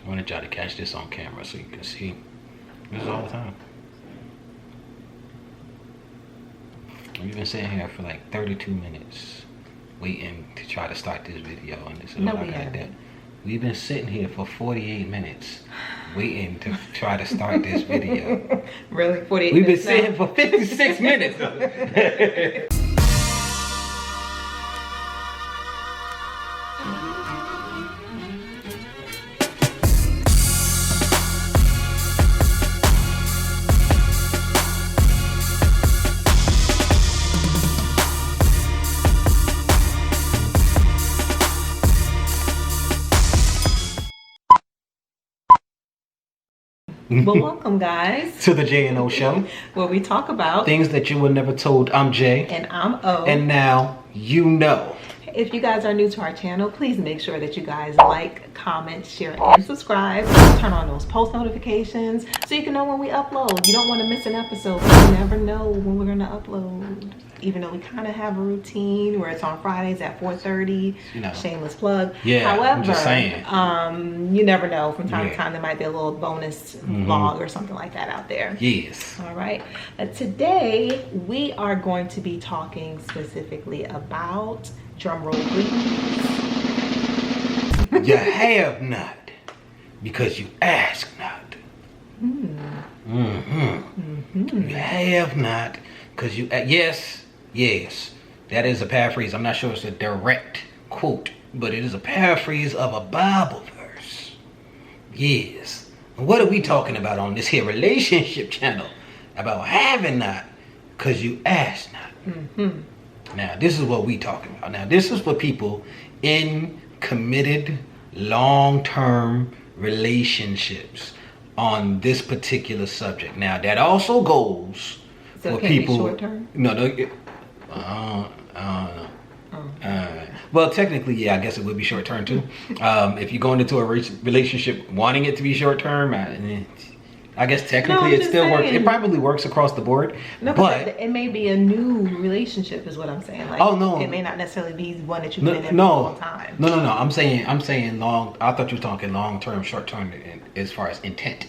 I want to try to catch this on camera so you can see. This is all the time. We've been sitting here for like 32 minutes waiting to try to start this video, and this is No, like we haven't. that. We've been sitting here for 48 minutes waiting to try to start this video. Really? 48 We've been minutes sitting now? for 56 minutes. Well, welcome guys To the J&O Show. where we talk about Things that you were never told. I'm Jay. and I'm O. And now you know. If you guys are new to our channel, please make sure that you guys like, comment, share, and subscribe. Turn on those post notifications so you can know when we upload. You don't want to miss an episode. You never know when we're going to upload. Even though we kind of have a routine where it's on Fridays at 4:30. You know. Shameless plug. Yeah, However, I'm just saying. You never know. From time Yeah. to time, there might be a little bonus vlog or something like that out there. Yes. All right. Today we are going to be talking specifically about drumroll please. You have not because you ask not. You have not because you yes, that is a paraphrase. I'm not sure it's a direct quote, but it is a paraphrase of a Bible verse. Yes. And what are we talking about on this here relationship channel? About having not because you ask not. Now, this is what we talking about. Now, this is for people in committed long-term relationships on this particular subject. Now, that also goes So for it can't be people. short term? No. Well, technically, yeah, I guess it would be short term too. If you're going into a relationship wanting it to be short term, I guess No, technically I'm it just still works. saying. It probably works across the board. No, but it may be a new relationship is what I'm saying. Like, Oh, no. it may not necessarily be one that you've been in for a No, long time. no. I'm saying long. I thought you were talking long term, short term, as far as intent.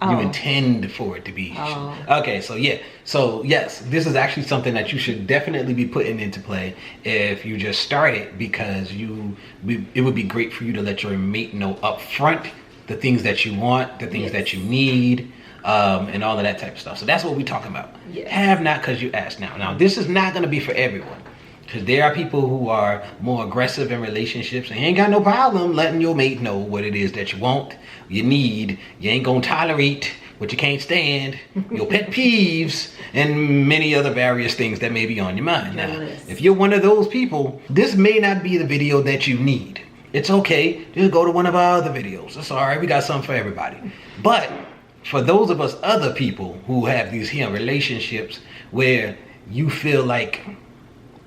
You Oh. intend for it to be. Oh. Okay, so yeah. So yes, this is actually something that you should definitely be putting into play if you just started, because it would be great for you to let your mate know up front the things that you want, the things Yes. that you need, and all of that type of stuff. So that's what we're talking about. Yes. Have not because you ask now. Now, this is not going to be for everyone, because there are people who are more aggressive in relationships and you ain't got no problem letting your mate know what it is that you want, you need, you ain't going to tolerate what you can't stand, your pet peeves, and many other various things that may be on your mind. Now, Yes. if you're one of those people, this may not be the video that you need. It's okay. Just go to one of our other videos. It's all right. We got something for everybody. But for those of us other people who have these here relationships where you feel like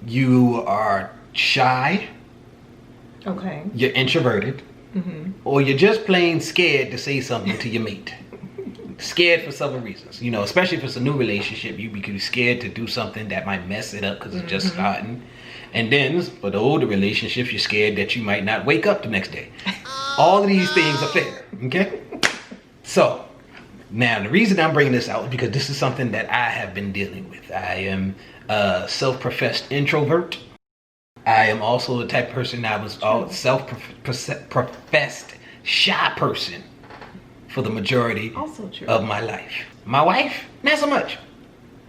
you are shy, Okay. you're introverted, or you're just plain scared to say something to your mate. Scared for several reasons. You know, especially if it's a new relationship, you be scared to do something that might mess it up because it's just starting. And then for the older relationships, you're scared that you might not wake up the next day. All of these things are fair, okay? So, now the reason I'm bringing this out is because this is something that I have been dealing with. I am a self-professed introvert. I am also the type of person that was self-professed shy person for the majority Also true. of my life. My wife, not so much.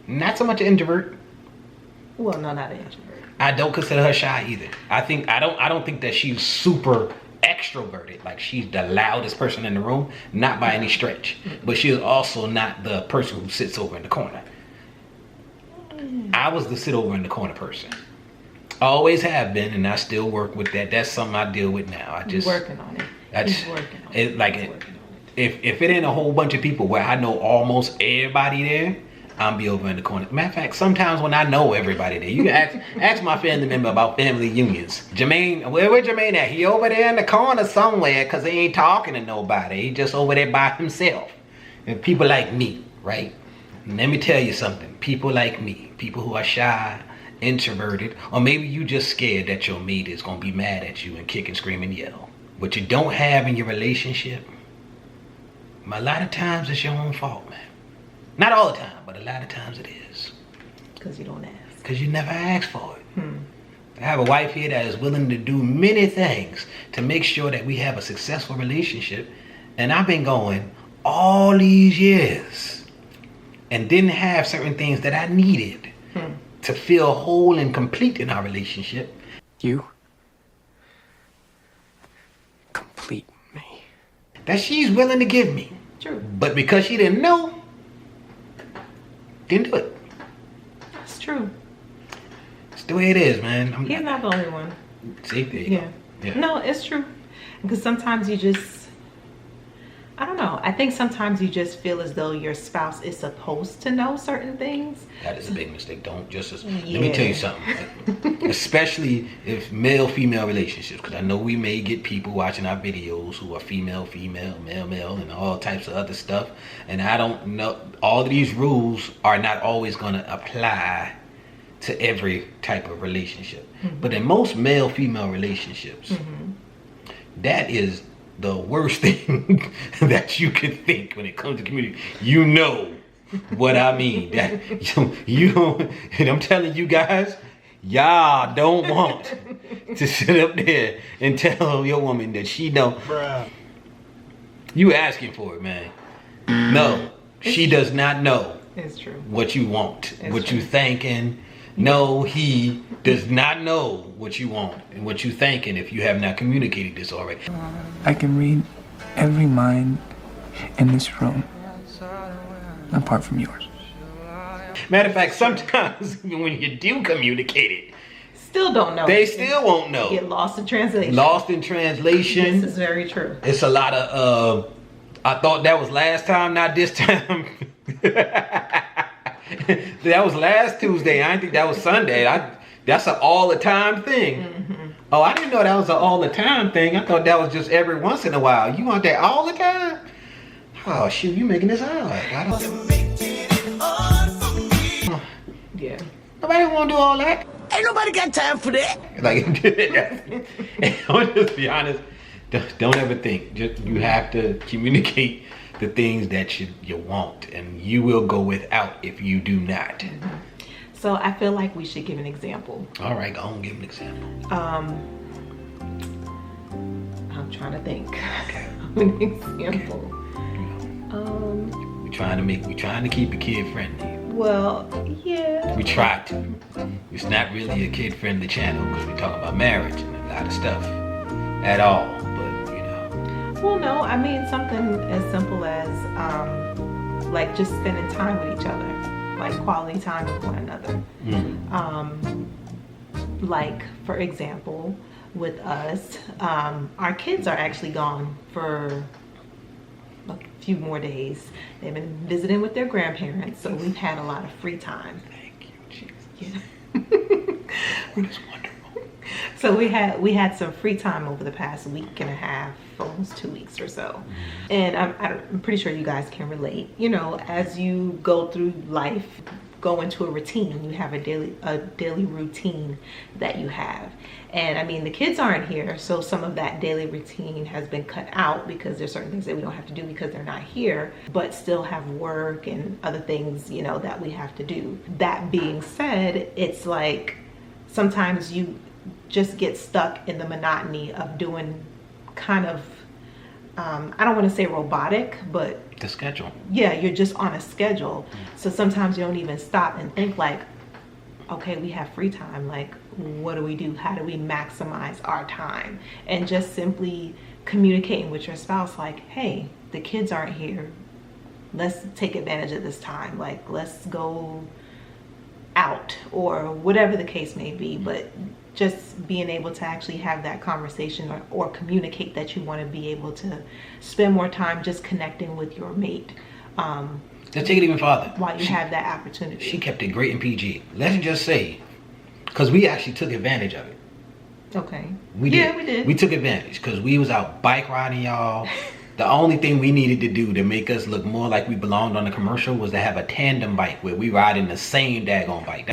Not so much an introvert. Well, no, not an introvert. I don't consider her shy either. I don't think that she's super extroverted. Like she's the loudest person in the room, not by any stretch. But she is also not the person who sits over in the corner. I was the sit over in the corner person. I always have been, and I still work with that. That's something I deal with now. I just He's working on it. He's working on it. Like He's it, working on if it ain't a whole bunch of people where I know almost everybody there, I'll be over in the corner. Matter of fact, sometimes when I know everybody there, you can ask my family member about family unions. Jermaine, where Jermaine at? He over there in the corner somewhere because he ain't talking to nobody. He just over there by himself. And people like me, right? And let me tell you something. People like me, people who are shy, introverted, or maybe you just scared that your mate is going to be mad at you and kick and scream and yell. what you don't have in your relationship, a lot of times it's your own fault, man. Not all the time, but a lot of times it is. Because you don't ask. Because you never asked for it. I have a wife here that is willing to do many things to make sure that we have a successful relationship. And I've been going all these years and didn't have certain things that I needed to feel whole and complete in our relationship. You complete me. That she's willing to give me. True. But because she didn't know, didn't do it. That's true. It's the way it is, man. He's not the only one. See, there you go. Yeah. No, it's true. Because sometimes you just, I don't know. I think sometimes you just feel as though your spouse is supposed to know certain things. That is a big mistake. Don't just, let me tell you something. Especially if male-female relationships, because I know we may get people watching our videos who are female, male, and all types of other stuff. And I don't know, all of these rules are not always going to apply to every type of relationship. But in most male-female relationships, that is the worst thing that you could think when it comes to community. You know what I mean. That you don't, and I'm telling you guys, y'all don't want to sit up there and tell your woman that she don't. Bruh. You asking for it, man. No, she does not know. It's true. What you want, It's what true. you thinking. No, he does not know what you want and what you thinking if you have not communicated this already. I can read every mind in this room, apart from yours. Matter of fact, sometimes when you do communicate it, Still don't know. they still won't know. Get lost in translation. Lost in translation. This is very true. It's a lot of, I thought that was last time, not this time. That was last Tuesday. I didn't think that was Sunday. That's an all the time thing. Oh, I didn't know that was an all the time thing. I thought that was just every once in a while. You want that all the time? Oh shoot, you making this hard. I don't. Yeah. Nobody want to do all that. Ain't nobody got time for that. Like, I'll just be honest. Don't ever think. Just, you have to communicate the things that you want, and you will go without if you do not. So I feel like we should give an example. All right, go on, give an example. I'm trying to think of an example. We trying to keep it kid friendly. Well, yeah. We try to. It's not really a kid friendly channel because we talk about marriage and a lot of stuff at all. But you know. Well, no, I mean something as simple as like just spending time with each other, like quality time with one another. Like for example, with us, our kids are actually gone for a few more days. They've been visiting with their grandparents, so we've had a lot of free time. Thank you, Jesus. Yeah. That's wonderful. So we had some free time over the past week and a half, almost 2 weeks or so. And I'm pretty sure you guys can relate. You know, as you go through life, go into a routine, you have a daily routine that you have. And I mean, the kids aren't here, so some of that daily routine has been cut out because there's certain things that we don't have to do because they're not here, but still have work and other things, you know, that we have to do. That being said, it's like sometimes you just get stuck in the monotony of doing kind of, I don't want to say robotic, but The schedule. yeah, you're just on a schedule. So sometimes you don't even stop and think like, okay, we have free time. Like, what do we do? How do we maximize our time? And just simply communicating with your spouse like, hey, the kids aren't here. Let's take advantage of this time. Like, let's go out or whatever the case may be. But just being able to actually have that conversation or communicate that you want to be able to spend more time just connecting with your mate. Let's take it even farther. While you have that opportunity. She kept it great and PG. Let's just say, because we actually took advantage of it. Okay. We did. We took advantage because we was out bike riding, y'all. The only thing we needed to do to make us look more like we belonged on the commercial was to have a tandem bike where we ride in the same daggone bike.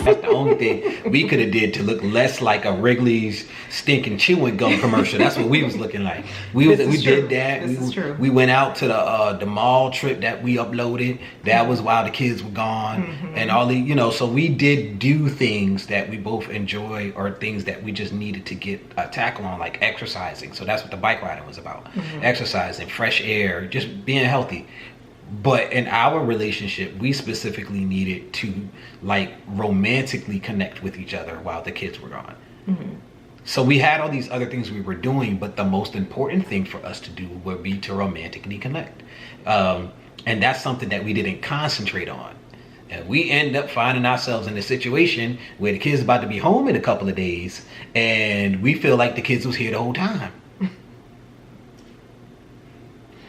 That's the only thing we could have did to look less like a Wrigley's stinking chewing gum commercial. That's what we was looking like. We did that. This is true. We went out to the mall trip that we uploaded. That was while the kids were gone, and all the, you know. So we did do things that we both enjoy, or things that we just needed to get a tackle on, like exercising. So that's what the bike riding was about. Exercising, fresh air, just being healthy. But in our relationship, we specifically needed to like romantically connect with each other while the kids were gone. So we had all these other things we were doing, but the most important thing for us to do would be to romantically connect. And that's something that we didn't concentrate on. And we end up finding ourselves in a situation where the kids about to be home in a couple of days, and we feel like the kids was here the whole time.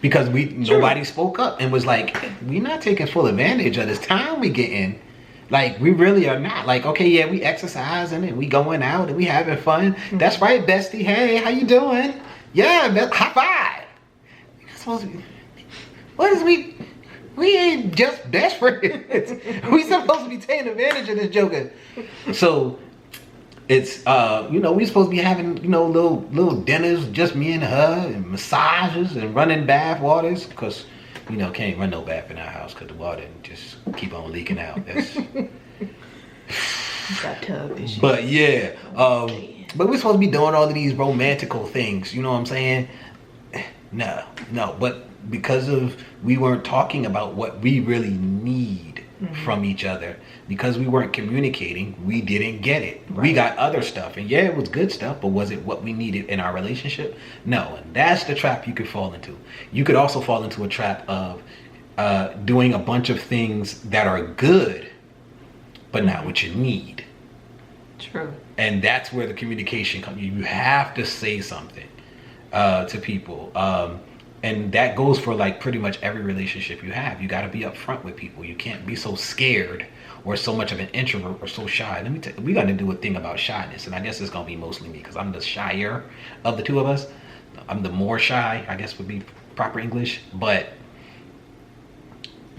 Because nobody spoke up and was like, we're not taking full advantage of this time we getting. Like, we really are not. Like, okay, yeah, we exercising and we going out and we having fun. That's right, bestie. Hey, how you doing? Yeah, high five. We're supposed to be, what is we ain't just best friends. We supposed to be taking advantage of this joker. So it's you know, we supposed to be having, you know, little dinners, just me and her, and massages and running bath waters, because, you know, can't run no bath in our house because the water just keep on leaking out. That's Got tub issues. but yeah, but we're supposed to be doing all of these romantical things, you know what I'm saying? No, but because of we weren't talking about what we really need from each other, because we weren't communicating, we didn't get it. We got other stuff, and yeah, it was good stuff, but was it what we needed in our relationship? No. And that's the trap you could fall into. You could also fall into a trap of doing a bunch of things that are good but not what you need. True. And that's where the communication comes. You have to say something to people. And that goes for like pretty much every relationship you have. You got to be upfront with people. You can't be so scared or so much of an introvert or so shy. Let me tell you, we got to do a thing about shyness. And I guess it's going to be mostly me because I'm the shyer of the two of us. I'm the more shy, I guess would be proper English. But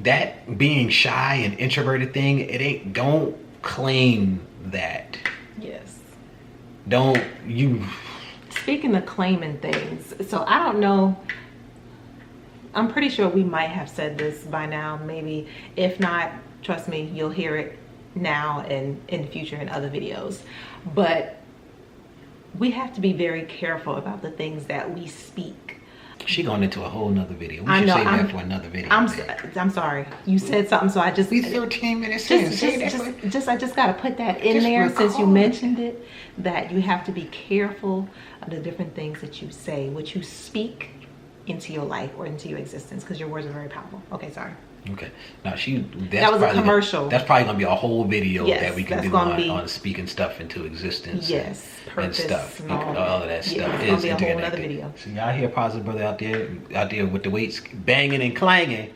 that being shy and introverted thing, don't claim that. Yes. Don't you. Speaking of claiming things, so I don't know. I'm pretty sure we might have said this by now, maybe. If not, trust me, you'll hear it now and in the future in other videos. But we have to be very careful about the things that we speak. She going into a whole nother video. We should save that for another video. I'm sorry. You said something, so I just... We 13 minutes in. I just got to put that in there since you mentioned it, that you have to be careful of the different things that you say, what you speak into your life or into your existence, because your words are very powerful. Okay, sorry. Okay. Now that was a commercial. That's probably gonna be a whole video that we can do on speaking stuff into existence. Yes, purpose and stuff. and all of that stuff is is a whole other interconnected. video. So y'all hear positive brother out there with the weights banging and clanging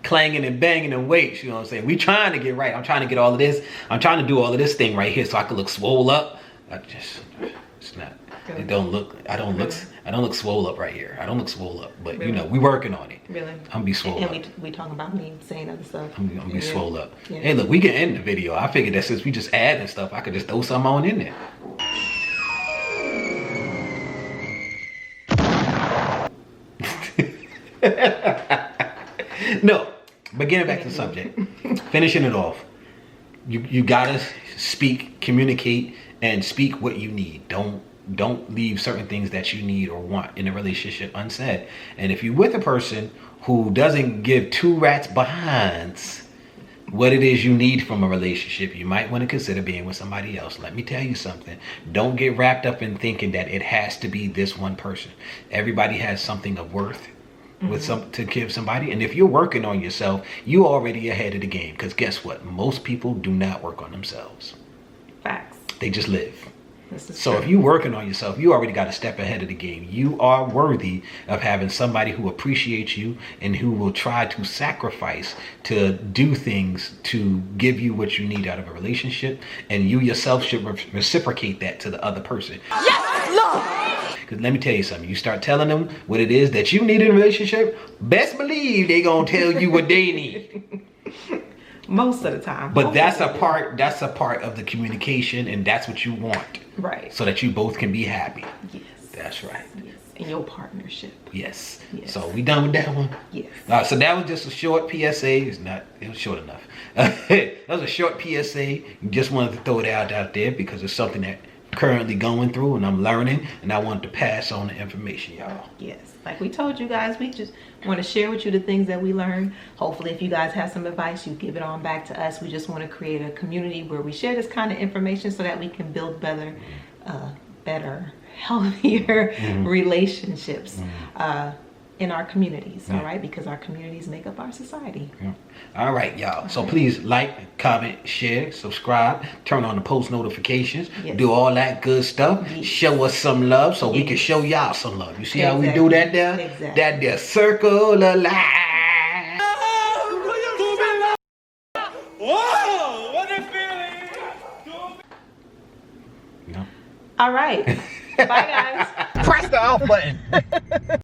and banging and weights. You know what I'm saying? We trying to get right. I'm trying to get all of this. I'm trying to do all of this thing right here so I can look swole up. It's not. It don't look. I don't look swole up right here. I don't look swole up, but you know, we working on it. Really? I'm be swole up. And we talking about me saying other stuff. I'm be swole up. Yeah. Hey, look, we can end the video. I figured that since we just adding stuff, I could just throw something on in there. No, but getting back to the subject, finishing it off. You gotta speak, communicate, and speak what you need. Don't leave certain things that you need or want in a relationship unsaid. And if you're with a person who doesn't give two rats behinds what it is you need from a relationship, you might want to consider being with somebody else. Let me tell you something. Don't get wrapped up in thinking that it has to be this one person. Everybody has something of worth with to give somebody. And if you're working on yourself, you're already ahead of the game. Because guess what? Most people do not work on themselves. Facts. They just live. So if you're working on yourself, you already got a step ahead of the game. You are worthy of having somebody who appreciates you and who will try to sacrifice to do things to give you what you need out of a relationship. And you yourself should reciprocate that to the other person. Yes, Lord! Because let me tell you something. You start telling them what it is that you need in a relationship, best believe they gonna tell you what they need. Most of the time. But that's a part of the communication, and that's what you want. Right. So that you both can be happy. Yes. That's right. Yes. In your partnership. Yes. Yes. So we done with that one? Yes. So that was just a short PSA. It was short enough. That was a short PSA. Just wanted to throw it out there because it's something that I'm currently going through and I'm learning, and I wanted to pass on the information, y'all. Yes. Like we told you guys, we just want to share with you the things that we learned. Hopefully, if you guys have some advice, you give it on back to us. We just want to create a community where we share this kind of information so that we can build better, healthier relationships in our communities. All right, because our communities make up our society. Yeah. All right, y'all. So please like, comment, share, subscribe, turn on the post notifications, do all that good stuff. Show us some love so we can show y'all some love. You see how we do that there? Exactly. That there circle of life. Whoa, what a feeling. No. All right. Bye, guys. Press the off button.